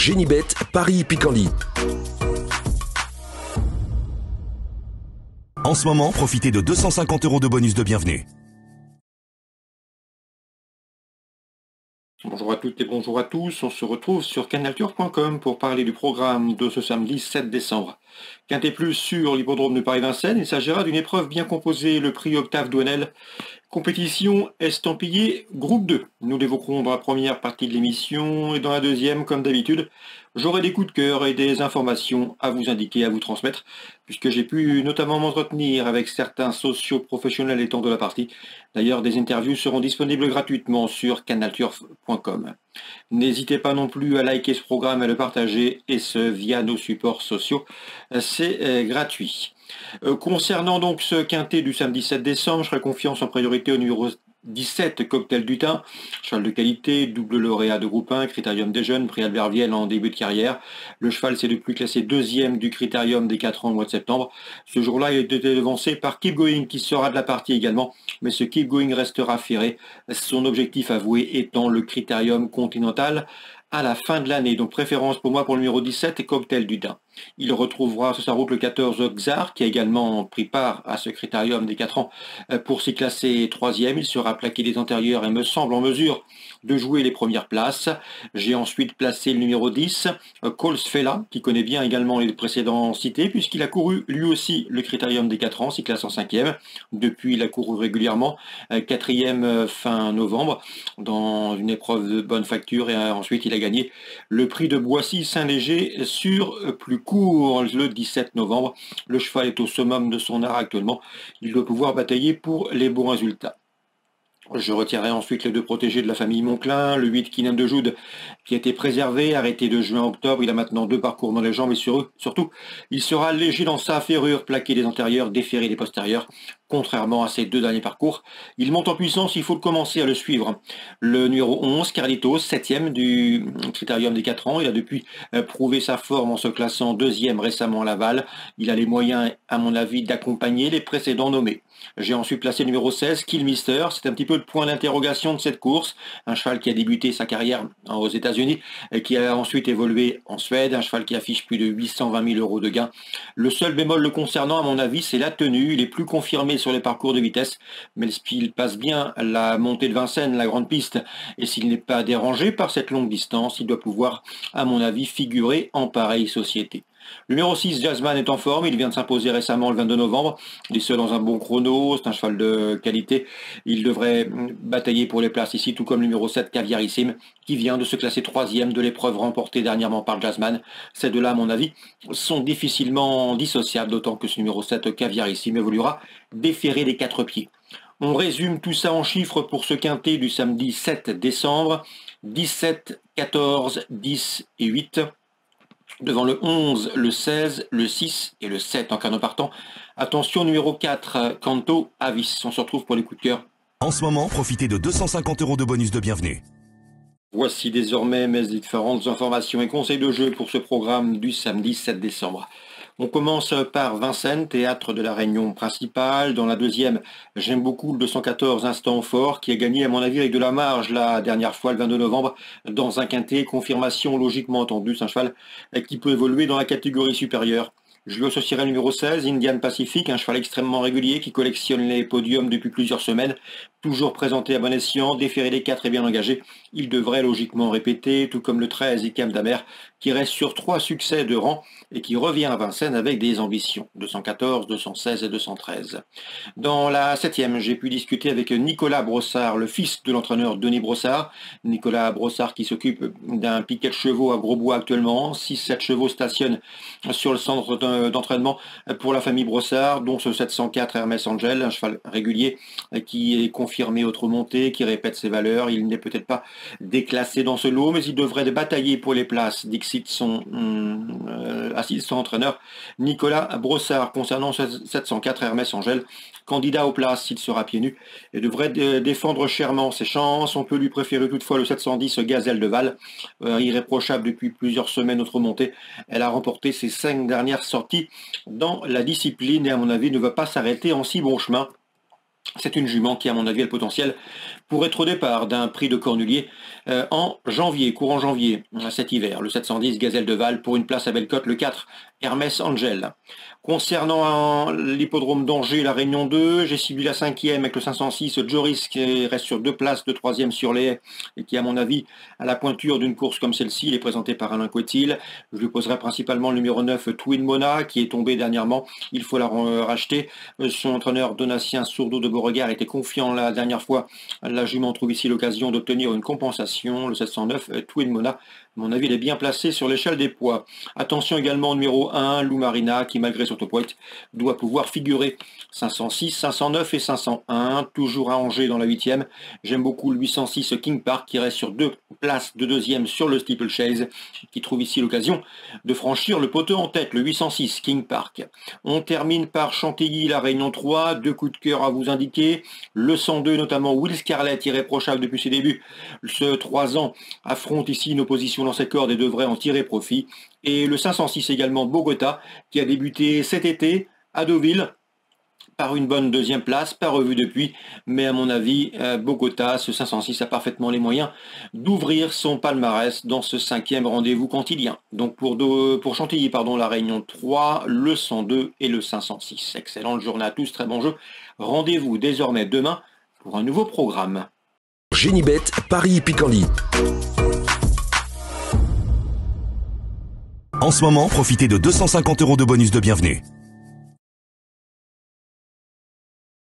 Génibet, Paris-Picardie. En ce moment, profitez de 250 € de bonus de bienvenue. Bonjour à toutes et bonjour à tous, on se retrouve sur canalturf.com pour parler du programme de ce samedi 7 décembre. Quintet plus sur l'hippodrome de Paris-Vincennes, il s'agira d'une épreuve bien composée, le prix Octave Douanel, compétition estampillée groupe 2. Nous l'évoquerons dans la première partie de l'émission et dans la deuxième, comme d'habitude, j'aurai des coups de cœur et des informations à vous indiquer, à vous transmettre, puisque j'ai pu notamment m'entretenir avec certains socio-professionnels étant de la partie. D'ailleurs, des interviews seront disponibles gratuitement sur canalturf.com. N'hésitez pas non plus à liker ce programme et à le partager, et ce via nos supports sociaux. C'est gratuit. Concernant donc ce quintet du samedi 7 décembre, je ferai confiance en priorité au numéro 17, Cocktail du Thym, cheval de qualité, double lauréat de groupe 1, Critérium des jeunes, prix Albert Viel en début de carrière. Le cheval s'est depuis classé deuxième du Critérium des 4 ans au mois de septembre. Ce jour-là, il a été devancé par Keep Going qui sera de la partie également, mais ce Keep Going restera ferré, son objectif avoué étant le Critérium continental à la fin de l'année. Donc préférence pour moi pour le numéro 17 et Cocktail du Thym. Il retrouvera sur sa route le 14 Xar qui a également pris part à ce critérium des 4 ans pour s'y classer troisième. Il sera plaqué des antérieurs et me semble en mesure de jouer les premières places. J'ai ensuite placé le numéro 10, Colsfella, qui connaît bien également les précédents cités puisqu'il a couru lui aussi le critérium des 4 ans, s'y classe en 5e. Depuis, il a couru régulièrement, 4e fin novembre dans une épreuve de bonne facture et ensuite il a gagné le prix de Boissy-Saint-Léger sur plus court le 17 novembre. Le cheval est au summum de son art actuellement. Il doit pouvoir batailler pour les bons résultats. Je retirerai ensuite les deux protégés de la famille Monclin, le 8 Keenan de Joude qui a été préservé, arrêté de juin à octobre, il a maintenant 2 parcours dans les jambes et surtout, il sera léger dans sa ferrure, plaqué des antérieurs, déferré des postérieurs, contrairement à ses 2 derniers parcours. Il monte en puissance, il faut commencer à le suivre. Le numéro 11, Carlitos, 7e du critérium des 4 ans, il a depuis prouvé sa forme en se classant 2e récemment à Laval. Il a les moyens, à mon avis, d'accompagner les précédents nommés. J'ai ensuite placé le numéro 16, Killmister. C'est un petit peu le point d'interrogation de cette course. Un cheval qui a débuté sa carrière aux États-Unis et qui a ensuite évolué en Suède. Un cheval qui affiche plus de 820 000 € de gain. Le seul bémol le concernant, à mon avis, c'est la tenue. Il est plus confirmé sur les parcours de vitesse, mais il passe bien la montée de Vincennes, la grande piste. Et s'il n'est pas dérangé par cette longue distance, il doit pouvoir, à mon avis, figurer en pareille société. Le numéro 6, Jazzman, est en forme, il vient de s'imposer récemment le 22 novembre, il est seul dans un bon chrono, c'est un cheval de qualité, il devrait batailler pour les places ici, tout comme le numéro 7, Caviarissime, qui vient de se classer 3e de l'épreuve remportée dernièrement par Jazzman. Ces deux-là, à mon avis, sont difficilement dissociables, d'autant que ce numéro 7, Caviarissime, évoluera déféré des 4 pieds. On résume tout ça en chiffres pour ce quintet du samedi 7 décembre, 17, 14, 10 et 8. Devant le 11, le 16, le 6 et le 7 en canot partant. Attention, numéro 4, Canto Avis. On se retrouve pour les coups de cœur. En ce moment, profitez de 250 € de bonus de bienvenue. Voici désormais mes différentes informations et conseils de jeu pour ce programme du samedi 7 décembre. On commence par Vincennes, théâtre de la réunion principale. Dans la deuxième, j'aime beaucoup le 214 Instant Fort qui a gagné à mon avis avec de la marge la dernière fois le 22 novembre dans un quintet. Confirmation logiquement entendue, c'est un cheval qui peut évoluer dans la catégorie supérieure. Je lui associerai le numéro 16, Indian Pacific, un cheval extrêmement régulier qui collectionne les podiums depuis plusieurs semaines, toujours présenté à bon escient, déféré des 4 et bien engagé. Il devrait logiquement répéter, tout comme le 13, Icam Damer, qui reste sur 3 succès de rang et qui revient à Vincennes avec des ambitions, 214, 216 et 213. Dans la 7e, j'ai pu discuter avec Nicolas Brossard, le fils de l'entraîneur Denis Brossard. Nicolas Brossard qui s'occupe d'un piquet de chevaux à Grosbois actuellement. 6-7 chevaux stationnent sur le centre d'entraînement pour la famille Brossard, dont ce 704 Hermès Angel, un cheval régulier qui est confirmé autre montée, qui répète ses valeurs. Il n'est peut-être pas déclassé dans ce lot, mais il devrait batailler pour les places, dixit son assistant entraîneur Nicolas Brossard. Concernant ce 704 Hermès Angel, candidat aux places s'il sera pieds nus, et devrait défendre chèrement ses chances. On peut lui préférer toutefois le 710 Gazelle de Val, irréprochable depuis plusieurs semaines autre montée. Elle a remporté ses 5 dernières sorties dans la discipline et à mon avis ne va pas s'arrêter en si bon chemin. C'est une jument qui, à mon avis, a le potentiel pour être au départ d'un prix de Cornulier en janvier, courant janvier, cet hiver. Le 710 Gazelle de Val pour une place à Bellecote, le 4 Hermès Angel. Concernant l'hippodrome d'Angers, la Réunion 2, j'ai ciblé la 5e avec le 506 Joris qui reste sur 2 places de 3e sur les haies et qui à mon avis à la pointure d'une course comme celle-ci. Il est présenté par Alain Coetil. Je lui poserai principalement le numéro 9 Twin Mona qui est tombé dernièrement. Il faut la racheter. Son entraîneur Donatien Sourdeau de Beauregard était confiant la dernière fois. La jument trouve ici l'occasion d'obtenir une compensation. Le 709 Twin Mona, à mon avis, il est bien placé sur l'échelle des poids. Attention également au numéro 1, Lou Marina, qui malgré son top weight, doit pouvoir figurer. 506, 509 et 501, toujours à Angers dans la 8e. J'aime beaucoup le 806 King Park, qui reste sur 2 places de 2e sur le steeplechase, qui trouve ici l'occasion de franchir le poteau en tête, le 806 King Park. On termine par Chantilly, la Réunion 3, 2 coups de cœur à vous indiquer. Le 102, notamment Will Scarlett, irréprochable depuis ses débuts. Ce 3 ans affronte ici une opposition dans ses cordes et devrait en tirer profit. Et le 506 également Bogota, qui a débuté cet été à Deauville par une bonne 2e place, pas revue depuis, mais à mon avis, Bogota, ce 506 a parfaitement les moyens d'ouvrir son palmarès dans ce 5e rendez-vous cantilien. Donc pour Chantilly, la Réunion 3, le 102 et le 506. Excellente journée à tous, très bon jeu. Rendez-vous désormais demain pour un nouveau programme. Génibet, Paris Picorly. En ce moment, profitez de 250 € de bonus de bienvenue.